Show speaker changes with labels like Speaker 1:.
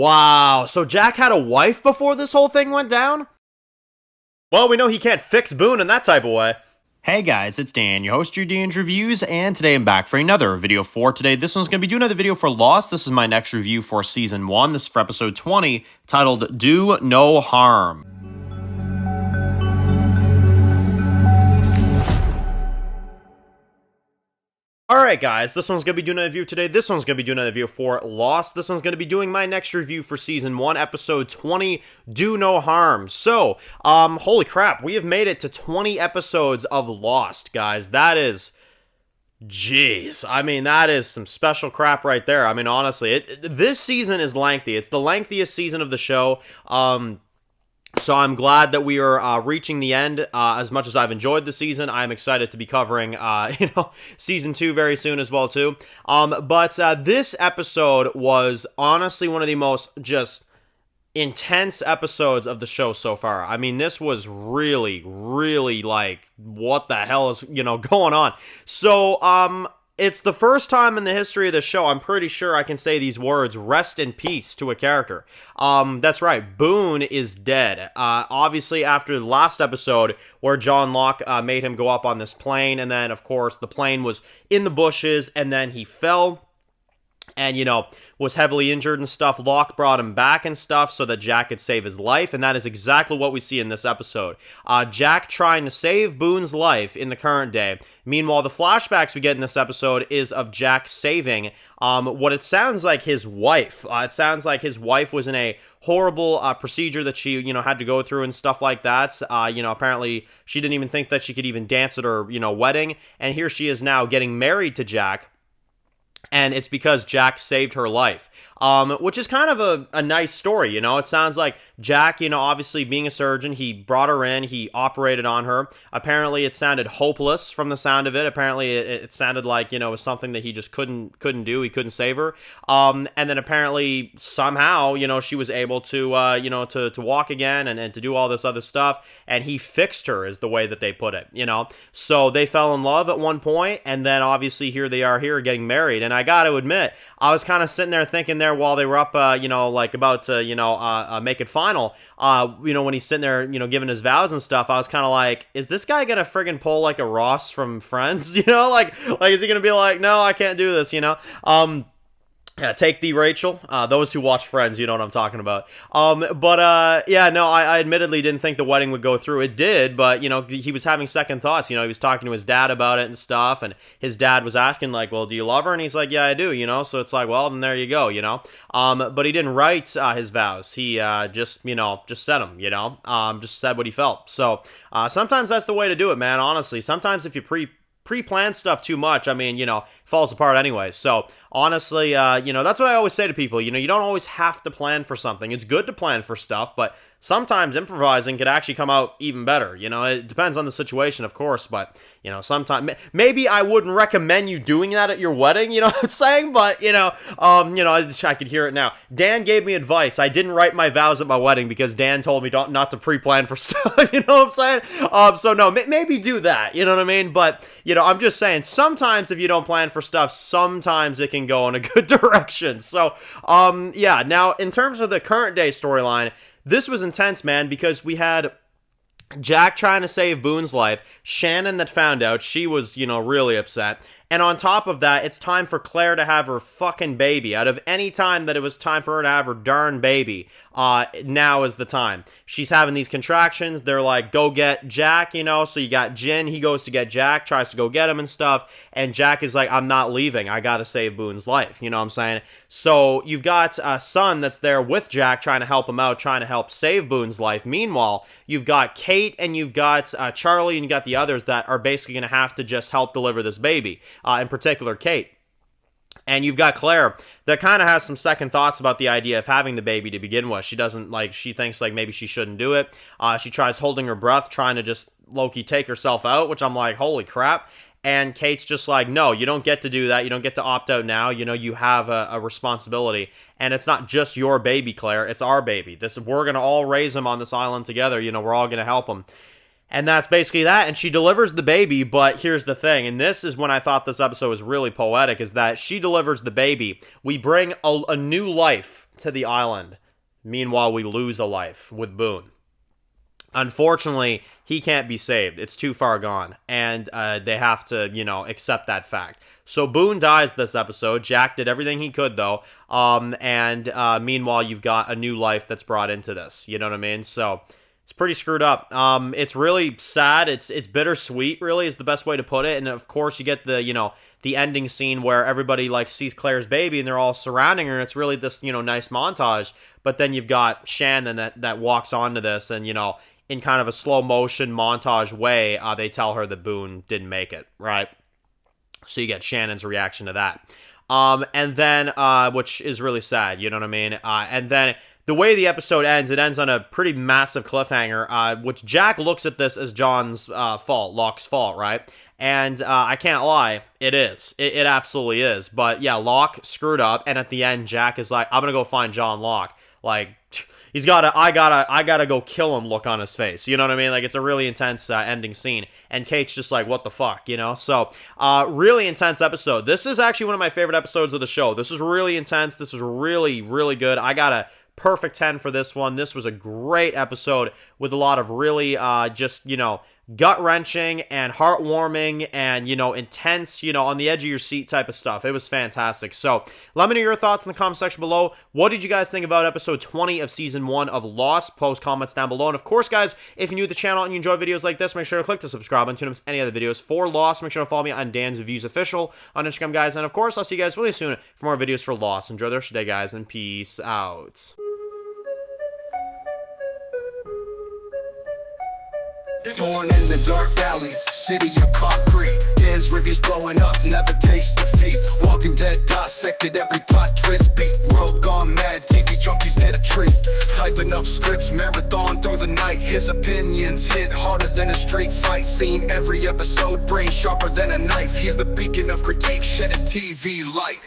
Speaker 1: Wow, so Jack had a wife before this whole thing went down? Well, we know he can't fix Boone in that type of way.
Speaker 2: Hey guys, it's Dan, your host, your Dan's Reviews, and today I'm back for another video for today. This one's going to be doing another video for Lost. This is my next review for Season 1. This is for Episode 20, titled Do No Harm.
Speaker 1: Alright guys, this one's going to be doing a review today. This one's going to be doing a review for Lost. This one's going to be doing my next review for Season 1, Episode 20, Do No Harm. So, holy crap, we have made it to 20 episodes of Lost, guys. That is... Jeez, I mean, that is some special crap right there. I mean, honestly, this season is lengthy. It's the lengthiest season of the show. So I'm glad that we are reaching the end. As much as I've enjoyed the season, I'm excited to be covering, Season 2 very soon as well, too. But this episode was honestly one of the most just intense episodes of the show so far. I mean, this was really, really like, what the hell is, going on? So, it's the first time in the history of the show, I'm pretty sure I can say these words, rest in peace, to a character. That's right, Boone is dead. Obviously, after the last episode, where John Locke made him go up on this plane, and then, of course, the plane was in the bushes, and then he fell, and, was heavily injured and stuff. Locke brought him back and stuff so that Jack could save his life, and that is exactly what we see in this episode. Jack trying to save Boone's life in the current day. Meanwhile, the flashbacks we get in this episode is of Jack saving what it sounds like his wife. It sounds like his wife was in a horrible procedure that she, had to go through and stuff like that. Apparently she didn't even think that she could even dance at her, wedding, and here she is now getting married to Jack. And it's because Jack saved her life, which is kind of a nice story, It sounds like Jack, obviously being a surgeon, he brought her in, he operated on her. Apparently, it sounded hopeless from the sound of it. Apparently, it sounded like, it was something that he just couldn't do. He couldn't save her. And then apparently, somehow, she was able to, to walk again and to do all this other stuff. And he fixed her, is the way that they put it, So they fell in love at one point, and then obviously here they are here getting married. And I got to admit, I was kind of sitting there thinking there while they were up, about to, make it final, when he's sitting there, giving his vows and stuff, I was kind of like, is this guy gonna friggin' pull like a Ross from Friends, like is he gonna be like, no, I can't do this, Yeah, take thee, Rachel. Those who watch Friends, you know what I'm talking about. I admittedly didn't think the wedding would go through. It did, but, he was having second thoughts. He was talking to his dad about it and stuff, and his dad was asking, like, well, do you love her? And he's like, yeah, I do, So it's like, well, then there you go, But he didn't write his vows. He just said them, just said what he felt. So sometimes that's the way to do it, man, honestly. Sometimes if you pre-plan stuff too much, it falls apart anyway. So honestly, that's what I always say to people. You don't always have to plan for something. It's good to plan for stuff, but sometimes improvising could actually come out even better. It depends on the situation, of course, but, sometimes, maybe I wouldn't recommend you doing that at your wedding, you know what I'm saying? But, I could hear it now. Dan gave me advice. I didn't write my vows at my wedding because Dan told me not to pre-plan for stuff, you know what I'm saying? So no, maybe do that, you know what I mean? But, I'm just saying, sometimes if you don't plan for stuff, sometimes it can go in a good direction. So, now, in terms of the current day storyline, this was intense, man, because we had Jack trying to save Boone's life, Shannon that found out, she was, really upset, and on top of that, it's time for Claire to have her fucking baby. Out of any time that it was time for her to have her darn baby, now is the time. She's having these contractions, they're like, go get Jack, so you got Jin, he goes to get Jack, tries to go get him and stuff, and Jack is like, I'm not leaving, I gotta save Boone's life, you know what I'm saying? So, you've got a son that's there with Jack, trying to help him out, trying to help save Boone's life. Meanwhile, you've got Kate, and you've got Charlie, and you got the others that are basically gonna have to just help deliver this baby. In particular, Kate. And you've got Claire that kind of has some second thoughts about the idea of having the baby to begin with. She doesn't, she thinks, maybe she shouldn't do it. She tries holding her breath, trying to just low-key take herself out, which I'm like, holy crap. And Kate's just like, no, you don't get to do that. You don't get to opt out now. You have a responsibility. And it's not just your baby, Claire. It's our baby. We're going to all raise him on this island together. We're all going to help him. And that's basically that, and she delivers the baby, but here's the thing, and this is when I thought this episode was really poetic, is that she delivers the baby. We bring a new life to the island. Meanwhile, we lose a life with Boone. Unfortunately, he can't be saved. It's too far gone. And they have to, accept that fact. So Boone dies this episode. Jack did everything he could, though. Meanwhile, you've got a new life that's brought into this. You know what I mean? So it's pretty screwed up. It's really sad. It's bittersweet, really, is the best way to put it. And, of course, you get the ending scene where everybody, sees Claire's baby and they're all surrounding her. And it's really this, nice montage. But then you've got Shannon that walks onto this and, in kind of a slow motion montage way, they tell her that Boone didn't make it, right? So you get Shannon's reaction to that. And then, which is really sad, you know what I mean? And then the way the episode ends, it ends on a pretty massive cliffhanger, which Jack looks at this as John's fault, Locke's fault, right? And I can't lie, it is. It absolutely is. But yeah, Locke screwed up, and at the end, Jack is like, I'm gonna go find John Locke. He's got I gotta go kill him look on his face. You know what I mean? It's a really intense ending scene. And Kate's just like, what the fuck, So, really intense episode. This is actually one of my favorite episodes of the show. This is really intense. This is really, really good. I got a perfect 10 for this one. This was a great episode with a lot of really, gut-wrenching and heartwarming and, intense, on the edge of your seat type of stuff. It was fantastic. So let me know your thoughts in the comment section below. What did you guys think about episode 20 of season 1 of Lost? Post comments down below. And of course, guys, if you're new to the channel and you enjoy videos like this, make sure to click the subscribe button to miss any other videos for Lost. Make sure to follow me on Dan's Reviews Official on Instagram, guys. And of course, I'll see you guys really soon for more videos for Lost. Enjoy the rest of your day, guys, and peace out.
Speaker 3: Born in the dark alleys, city of concrete. Dan's reviews blowing up, never taste defeat. Walking Dead dissected every plot twist beat. World gone mad, TV junkies hit a treat. Typing up scripts, marathon through the night. His opinions hit harder than a street fight scene. Every episode, brain sharper than a knife. He's the beacon of critique, shedding TV light.